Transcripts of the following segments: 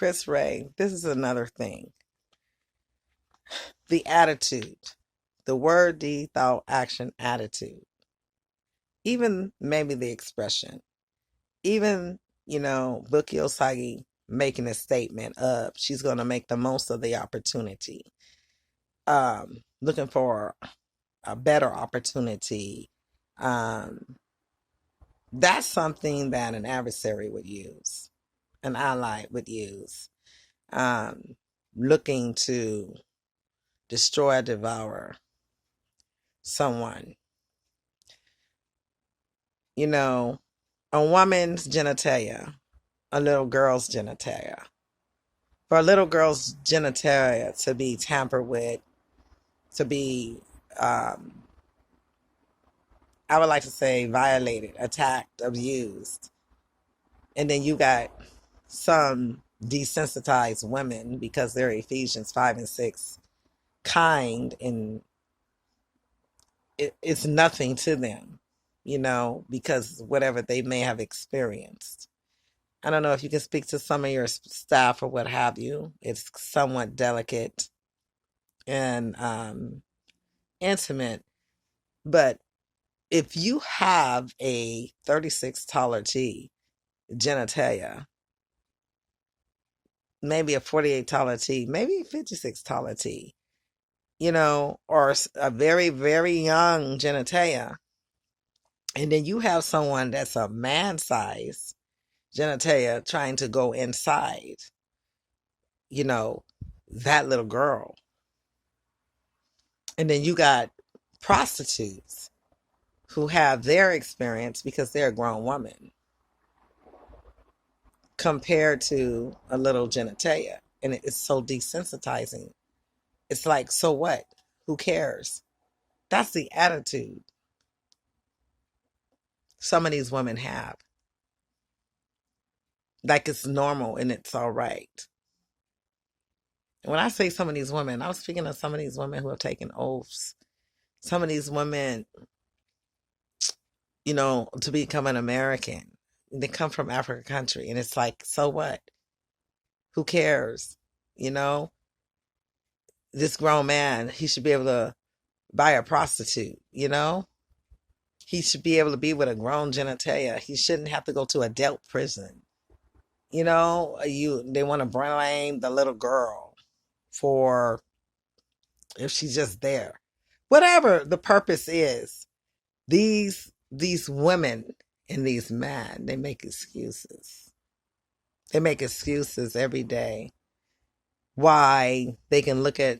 Chris Ray, this is another thing. The attitude, the word, deed, thought, action, attitude, even maybe the expression, even, Buki Osagi making a statement of she's going to make the most of the opportunity, looking for a better opportunity. Um, that's something that an adversary would use, an ally would use, um, looking to destroy or devour someone. A woman's genitalia, a little girl's genitalia. For a little girl's genitalia to be tampered with, to be, um, I would like to say, violated, attacked, abused. And then you got some desensitized women because they're Ephesians 5 and 6 kind, and it's nothing to them, because whatever they may have experienced. I don't know if you can speak to some of your staff or what have you. It's somewhat delicate and intimate. But if you have a 36 taller T genitalia, maybe a 48 taller T, maybe a 56 taller T, or a very, very young genitalia, and then you have someone that's a man size genitalia trying to go inside, you know, that little girl. And then you got prostitutes who have their experience because they're a grown woman compared to a little genitalia. And it's so desensitizing. It's like, so what? Who cares? That's the attitude some of these women have. Like it's normal and it's all right. And when I say some of these women, I'm speaking of some of these women who have taken oaths. Some of these women, to become an American. They come from African country. And it's like, so what? Who cares? You know, this grown man, he should be able to buy a prostitute, He should be able to be with a grown genitalia. He shouldn't have to go to adult prison. They want to blame the little girl for if she's just there. Whatever the purpose is, these women and these men, they make excuses. They make excuses every day why they can look at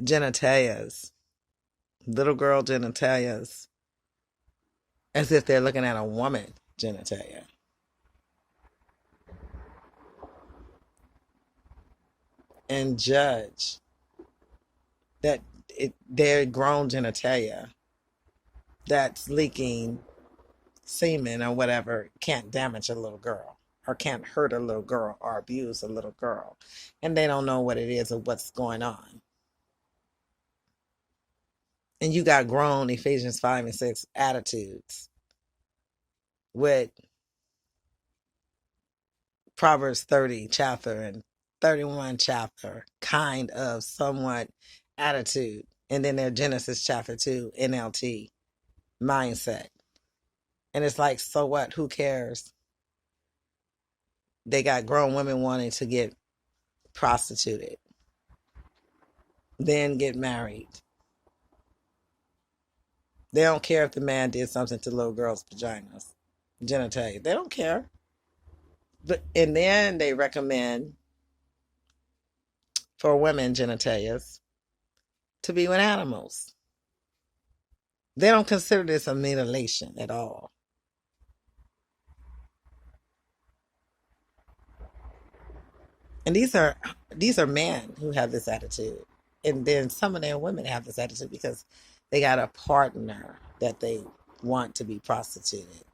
genitalias, little girl genitalias, as if they're looking at a woman genitalia. And judge that their grown genitalia that's leaking semen or whatever can't damage a little girl or can't hurt a little girl or abuse a little girl. And they don't know what it is or what's going on. And you got grown Ephesians 5 and 6 attitudes with Proverbs 30 chapter and 31 chapter kind of somewhat attitude. And then their Genesis chapter 2 NLT mindset. And it's like, so what? Who cares? They got grown women wanting to get prostituted, then get married. They don't care if the man did something to little girls' vaginas, genitalia. They don't care. And then they recommend for women genitalias to be with animals. They don't consider this a mutilation at all. And these are men who have this attitude. And then some of their women have this attitude because they got a partner that they want to be prostituted,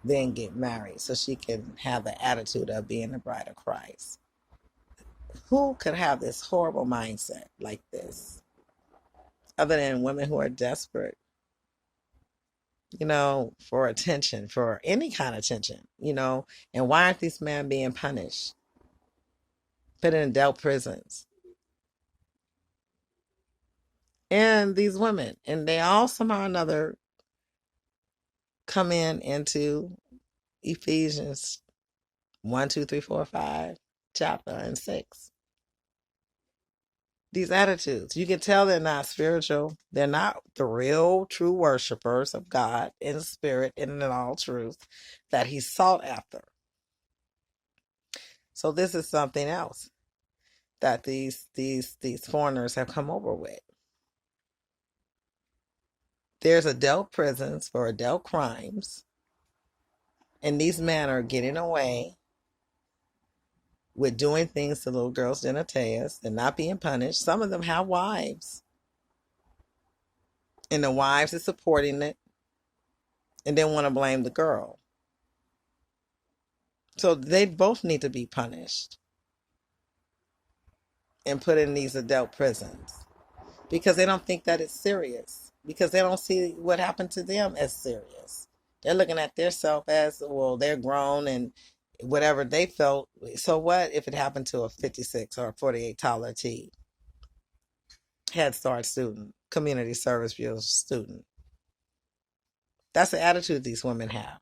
then get married so she can have the attitude of being the bride of Christ. Who could have this horrible mindset like this? Other than women who are desperate, for attention, for any kind of attention, and why aren't these men being punished? put in adult prisons. And these women, and they all somehow or another come into Ephesians 1, 2, 3, 4, 5, chapter and 6. These attitudes, you can tell they're not spiritual. They're not the real, true worshipers of God in spirit and in all truth that He sought after. So this is something else that these foreigners have come over with. There's adult prisons for adult crimes, and these men are getting away with doing things to little girls' genitalias and not being punished. Some of them have wives, and the wives are supporting it and then want to blame the girl. So they both need to be punished and put in these adult prisons because they don't think that it's serious, because they don't see what happened to them as serious. They're looking at themselves as, well, they're grown and whatever they felt. So what if it happened to a 56 or a 48 Tyler T Head Start student, community service bureau student? That's the attitude these women have.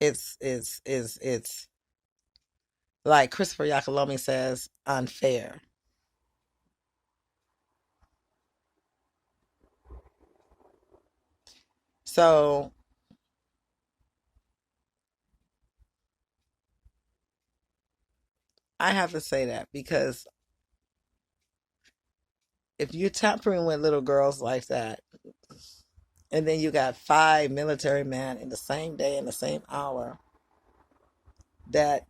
It's like Christopher Yakalomi says, unfair. So I have to say that because if you're tampering with little girls like that, and then you got 5 military men in the same day in the same hour that